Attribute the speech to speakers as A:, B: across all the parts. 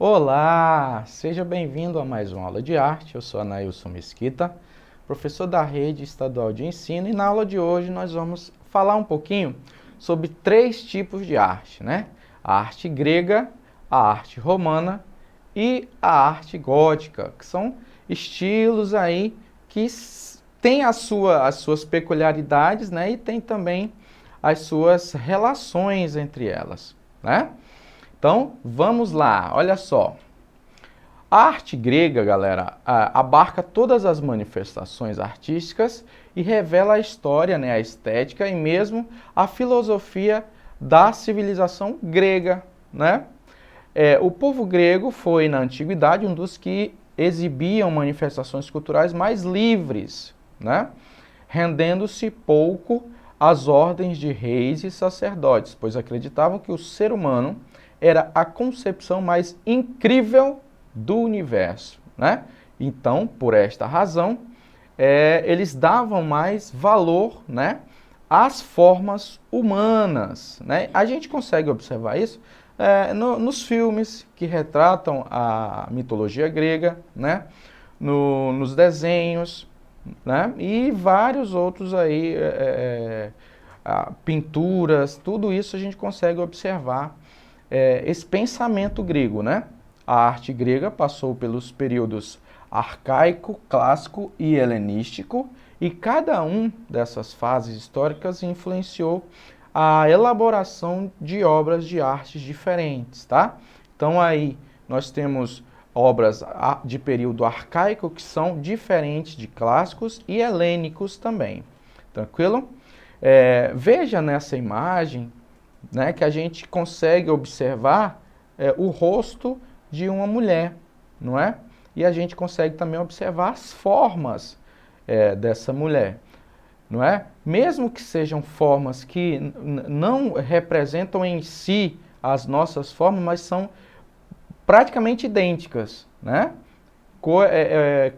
A: Olá, seja bem-vindo a mais uma aula de arte. Eu sou Anailson Mesquita, professor da Rede Estadual de Ensino, e na aula de hoje nós vamos falar um pouquinho sobre três tipos de arte, né? A arte grega, a arte romana e a arte gótica, que são estilos aí que têm as suas peculiaridades, né? E tem também as suas relações entre elas, né? Então, vamos lá, olha só. A arte grega, galera, abarca todas as manifestações artísticas e revela a história, né, a estética e mesmo a filosofia da civilização grega, né? O povo grego foi, na antiguidade, um dos que exibiam manifestações culturais mais livres, né? Rendendo-se pouco às ordens de reis e sacerdotes, pois acreditavam que o ser humano era a concepção mais incrível do universo, né? Então, por esta razão, eles davam mais valor, né, às formas humanas, né? A gente consegue observar isso nos filmes que retratam a mitologia grega, né? Nos desenhos, né? E vários outros aí, pinturas, tudo isso a gente consegue observar esse pensamento grego, né? A arte grega passou pelos períodos arcaico, clássico e helenístico, e cada um dessas fases históricas influenciou a elaboração de obras de artes diferentes, tá? Então aí nós temos obras de período arcaico que são diferentes de clássicos e helênicos também. Tranquilo? Veja nessa imagem, né, que a gente consegue observar o rosto de uma mulher, não é? E a gente consegue também observar as formas dessa mulher, não é? Mesmo que sejam formas que não representam em si as nossas formas, mas são praticamente idênticas, né?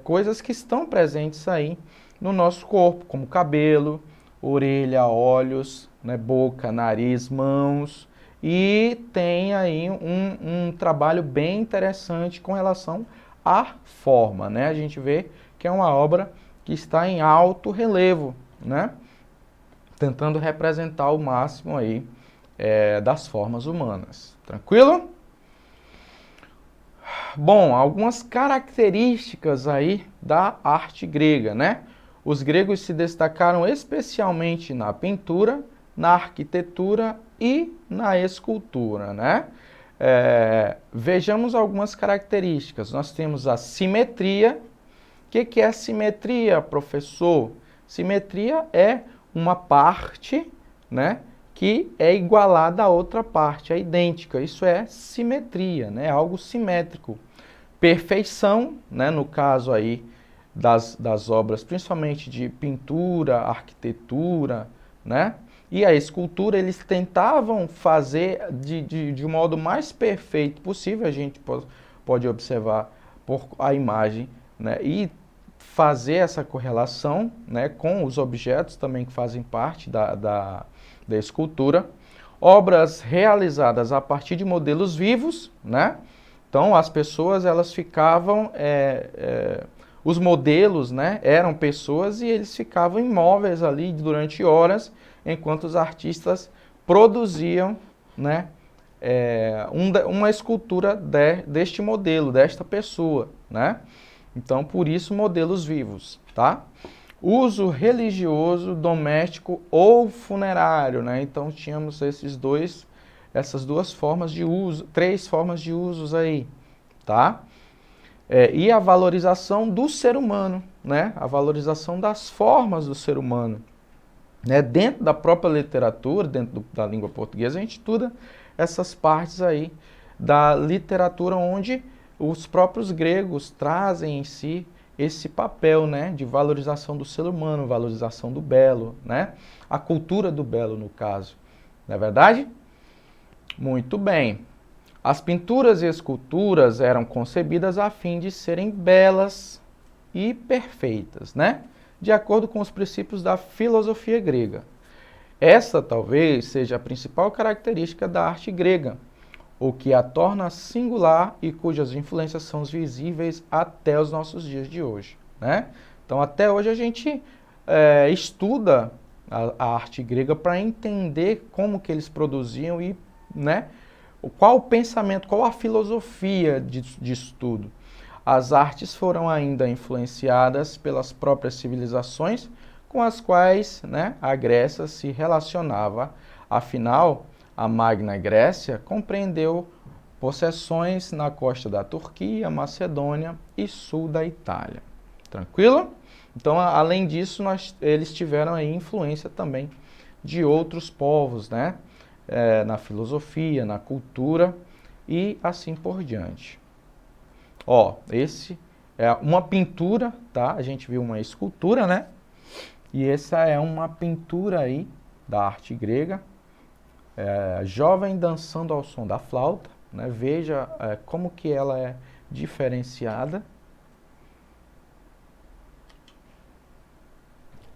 A: Coisas que estão presentes aí no nosso corpo, como cabelo, orelha, olhos, né, boca, nariz, mãos, e tem aí um trabalho bem interessante com relação à forma, né? A gente vê que é uma obra que está em alto relevo, né? Tentando representar o máximo aí das formas humanas. Tranquilo? Bom, algumas características aí da arte grega, né? Os gregos se destacaram especialmente na pintura, na arquitetura e na escultura, né? Vejamos algumas características. Nós temos a simetria. O que é a simetria, professor? Simetria é uma parte, né, que é igualada à outra parte, é idêntica. Isso é simetria, né? Algo simétrico. Perfeição, né, no caso aí das obras, principalmente de pintura, arquitetura, né? E a escultura, eles tentavam fazer de um modo mais perfeito possível, a gente pode observar por a imagem, né? E fazer essa correlação, né, com os objetos também que fazem parte da escultura. Obras realizadas a partir de modelos vivos, né? Então, as pessoas, elas ficavam, os modelos, né, eram pessoas e eles ficavam imóveis ali durante horas, enquanto os artistas produziam, né, uma escultura deste modelo, desta pessoa, né? Então, por isso, modelos vivos, tá? Uso religioso, doméstico ou funerário, né? Então, tínhamos essas duas formas de uso, três formas de usos aí, tá? E a valorização do ser humano, né? A valorização das formas do ser humano, né? Dentro da própria literatura, dentro da língua portuguesa, a gente estuda essas partes aí da literatura onde os próprios gregos trazem em si esse papel, né, de valorização do ser humano, valorização do belo, né? A cultura do belo, no caso. Não é verdade? Muito bem. As pinturas e esculturas eram concebidas a fim de serem belas e perfeitas, né? De acordo com os princípios da filosofia grega. Essa talvez seja a principal característica da arte grega. o que a torna singular e cujas influências são visíveis até os nossos dias de hoje, né? Então, até hoje a gente estuda a arte grega para entender como que eles produziam e, né, qual o pensamento, qual a filosofia disso tudo. As artes foram ainda influenciadas pelas próprias civilizações com as quais, né, a Grécia se relacionava. Afinal, a Magna Grécia compreendeu possessões na costa da Turquia, Macedônia e sul da Itália. Tranquilo? Então, além disso, eles tiveram aí influência também de outros povos, né? Na filosofia, na cultura e assim por diante. Ó, esse é uma pintura, tá? A gente viu uma escultura, né? E essa é uma pintura aí da arte grega, jovem dançando ao som da flauta, né? Veja como que ela é diferenciada.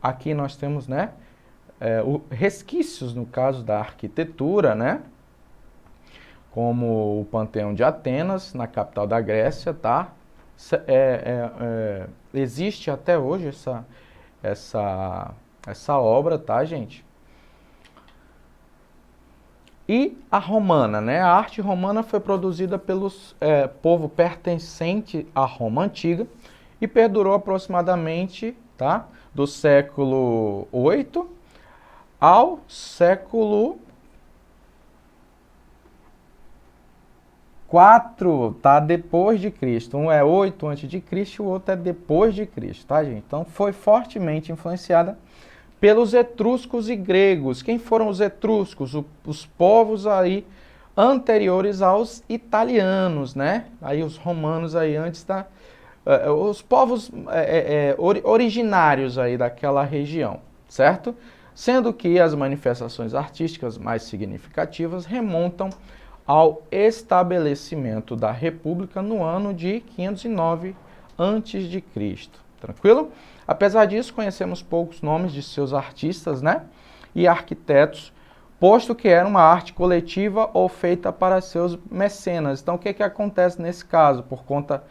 A: Aqui nós temos, né, resquícios, no caso da arquitetura, né, como o Panteão de Atenas, na capital da Grécia, tá? Existe até hoje essa obra, tá, gente? E a romana, né? A arte romana foi produzida pelos povo pertencente à Roma antiga e perdurou aproximadamente, tá, do século 8 ao século 4, tá, depois de Cristo. Um é 8 antes de Cristo e o outro é depois de Cristo, tá, gente? Então foi fortemente influenciada pelos etruscos e gregos. Quem foram os etruscos? Os povos aí anteriores aos italianos, né? Aí os romanos aí antes os povos originários aí daquela região, certo? Sendo que as manifestações artísticas mais significativas remontam ao estabelecimento da República no ano de 509 a.C. Tranquilo? Apesar disso, conhecemos poucos nomes de seus artistas, né, e arquitetos, posto que era uma arte coletiva ou feita para seus mecenas. Então, o que acontece nesse caso? Por conta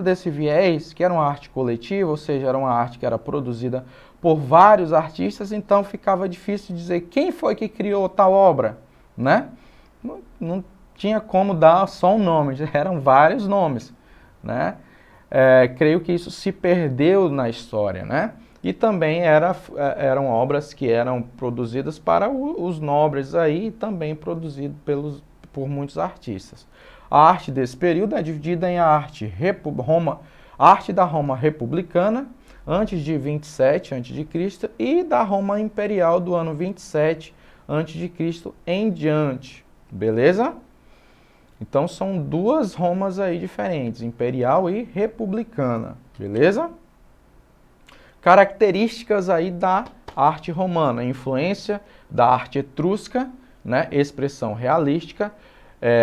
A: desse viés, que era uma arte coletiva, ou seja, era uma arte que era produzida por vários artistas, então ficava difícil dizer quem foi que criou tal obra, né? Não tinha como dar só um nome, eram vários nomes, né? Creio que isso se perdeu na história, né? E também eram obras que eram produzidas para os nobres aí, e também produzido por muitos artistas. A arte desse período é dividida em arte da Roma republicana, antes de 27 a.C., e da Roma imperial do ano 27 a.C. em diante. Beleza? Então são duas Romas aí diferentes, imperial e republicana. Beleza? Características aí da arte romana, influência da arte etrusca, né? Expressão realística.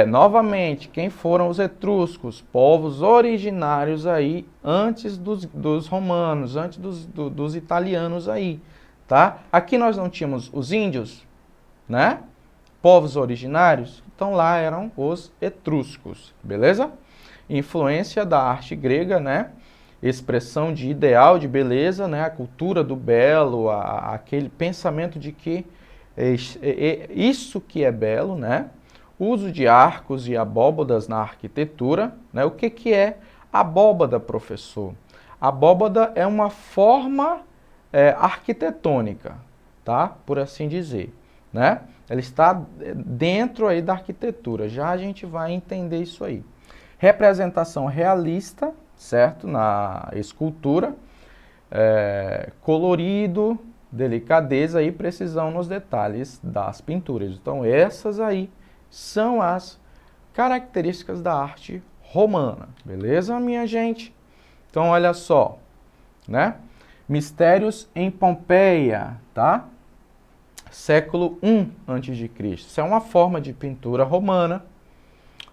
A: Novamente, quem foram os etruscos? Povos originários aí antes dos romanos, antes dos italianos aí, tá? Aqui nós não tínhamos os índios, né? Povos originários, então lá eram os etruscos, beleza? Influência da arte grega, né? Expressão de ideal de beleza, né? A cultura do belo, aquele pensamento de que isso que é belo, né? Uso de arcos e abóbadas na arquitetura, né? O que é abóbada, professor? Abóbada é uma forma arquitetônica, tá? Por assim dizer, né? Ela está dentro aí da arquitetura. Já a gente vai entender isso aí. Representação realista, certo? Na escultura, colorido, delicadeza e precisão nos detalhes das pinturas. Então essas aí são as características da arte romana. Beleza, minha gente? Então olha só, né? Mistérios em Pompeia, tá? Século I a.C. Isso é uma forma de pintura romana,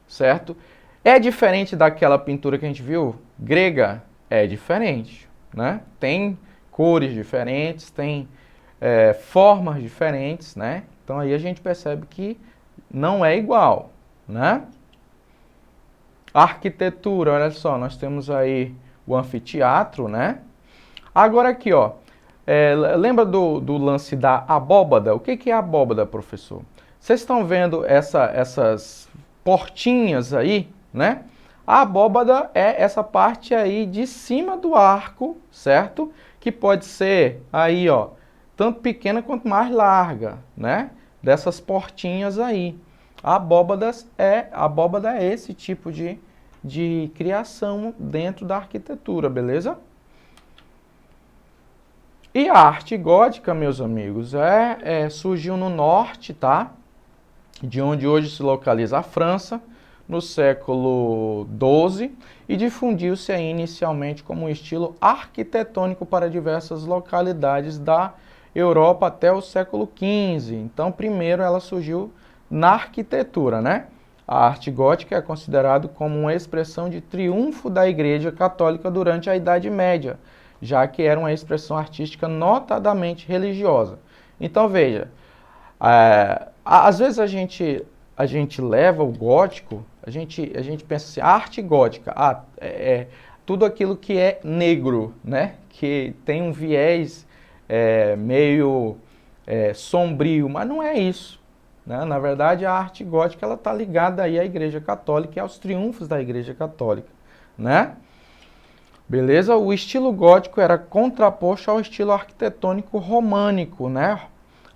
A: certo? É diferente daquela pintura que a gente viu grega? É diferente, né? Tem cores diferentes, tem formas diferentes, né? Então aí a gente percebe que não é igual, né? Arquitetura, olha só, nós temos aí o anfiteatro, né? Agora aqui, ó, lembra do lance da abóbada? O que é abóbada, professor? Vocês estão vendo essas portinhas aí, né? A abóbada é essa parte aí de cima do arco, certo? Que pode ser aí, ó, tanto pequena quanto mais larga, né? Dessas portinhas aí. A abóbada é esse tipo de criação dentro da arquitetura, beleza? E a arte gótica, meus amigos, surgiu no norte, tá? De onde hoje se localiza a França, no século XII, e difundiu-se aí inicialmente como um estilo arquitetônico para diversas localidades da Europa até o século XV. Então, primeiro ela surgiu na arquitetura, né? A arte gótica é considerada como uma expressão de triunfo da Igreja Católica durante a Idade Média, já que era uma expressão artística notadamente religiosa. Então, veja, às vezes a gente leva o gótico, a gente pensa assim, a arte gótica, tudo aquilo que é negro, né? Que tem um viés meio sombrio, mas não é isso, né? Na verdade, a arte gótica ela está ligada aí à Igreja Católica e aos triunfos da Igreja Católica, né? Beleza? O estilo gótico era contraposto ao estilo arquitetônico românico, né?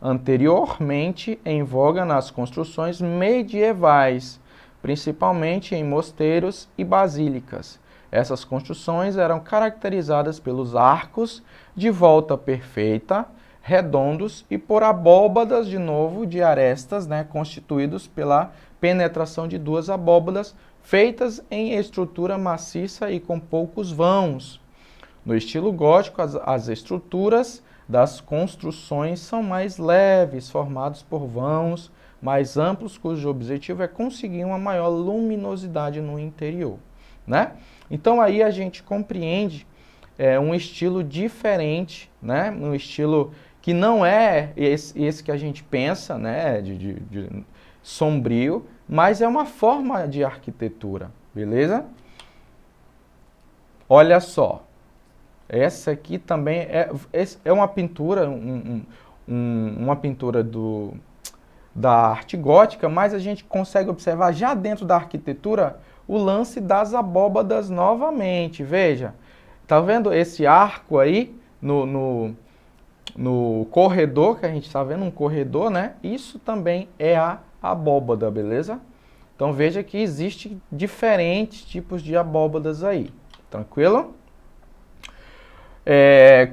A: Anteriormente em voga nas construções medievais, principalmente em mosteiros e basílicas. Essas construções eram caracterizadas pelos arcos de volta perfeita, redondos e por abóbadas de novo de arestas, né, constituídos pela penetração de duas abóbadas feitas em estrutura maciça e com poucos vãos. No estilo gótico, as estruturas das construções são mais leves, formados por vãos mais amplos, cujo objetivo é conseguir uma maior luminosidade no interior, né? Então aí a gente compreende um estilo diferente, né? Um estilo que não é esse que a gente pensa, né? De sombrio, mas é uma forma de arquitetura, beleza? Olha só, essa aqui também é uma pintura, uma pintura da arte gótica, mas a gente consegue observar já dentro da arquitetura o lance das abóbadas novamente. Veja, tá vendo esse arco aí no corredor, que a gente está vendo um corredor, né? Isso também é a abóbada, beleza? Então veja que existe diferentes tipos de abóbadas aí, tranquilo?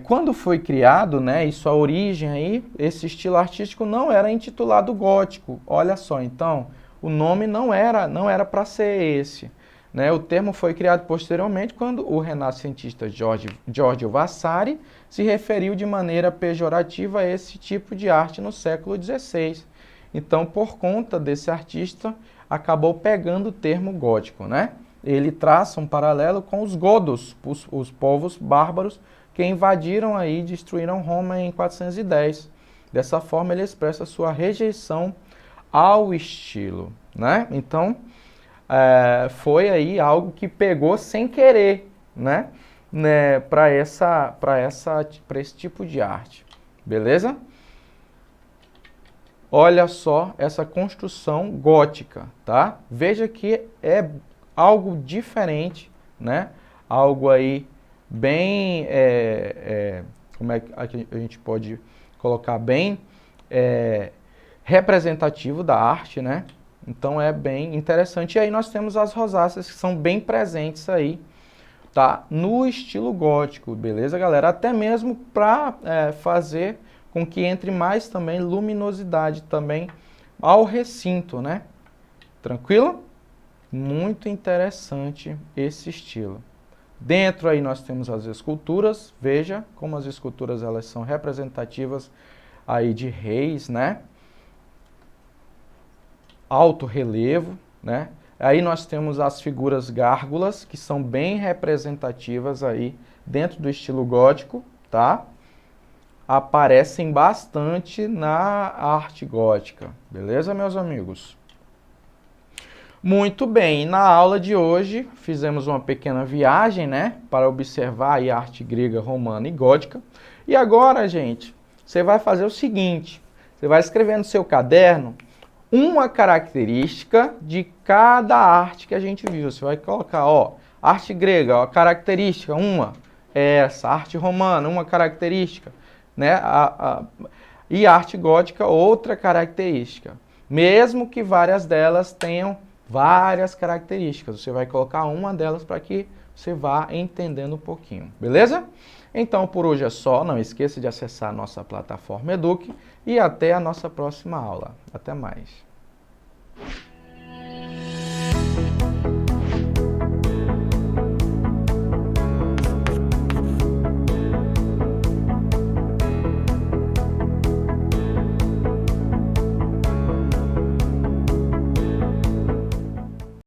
A: Quando foi criado, né, e sua origem aí, esse estilo artístico não era intitulado gótico. Olha só, então, o nome não era para ser esse, né? O termo foi criado posteriormente quando o renascentista Giorgio Vasari se referiu de maneira pejorativa a esse tipo de arte no século XVI. Então, por conta desse artista, acabou pegando o termo gótico, né? Ele traça um paralelo com os godos, os povos bárbaros que invadiram aí e destruíram Roma em 410. Dessa forma, ele expressa sua rejeição ao estilo, né? Então, foi aí algo que pegou sem querer, né? Para esse tipo de arte, beleza? Olha só essa construção gótica, tá? Veja que é algo diferente, né? Algo aí bem, como é que a gente pode colocar, bem representativo da arte, né? Então é bem interessante. E aí nós temos as rosáceas que são bem presentes aí, tá? No estilo gótico, beleza, galera? Até mesmo para fazer com que entre mais também luminosidade também ao recinto, né? Tranquilo? Muito interessante esse estilo. Dentro aí nós temos as esculturas. Veja como as esculturas elas são representativas aí de reis, né? Alto relevo, né? Aí nós temos as figuras gárgulas, que são bem representativas aí dentro do estilo gótico, tá? Aparecem bastante na arte gótica, beleza, meus amigos? Muito bem, na aula de hoje fizemos uma pequena viagem, né, para observar aí a arte grega, romana e gótica. E agora, gente, você vai fazer o seguinte, você vai escrever no seu caderno uma característica de cada arte que a gente viu. Você vai colocar, ó, arte grega, ó, característica, uma é essa, arte romana, uma característica, né, e arte gótica, outra característica. Mesmo que várias delas tenham várias características. Você vai colocar uma delas para que você vá entendendo um pouquinho, beleza? Então, por hoje é só. Não esqueça de acessar a nossa plataforma Eduque e até a nossa próxima aula. Até mais.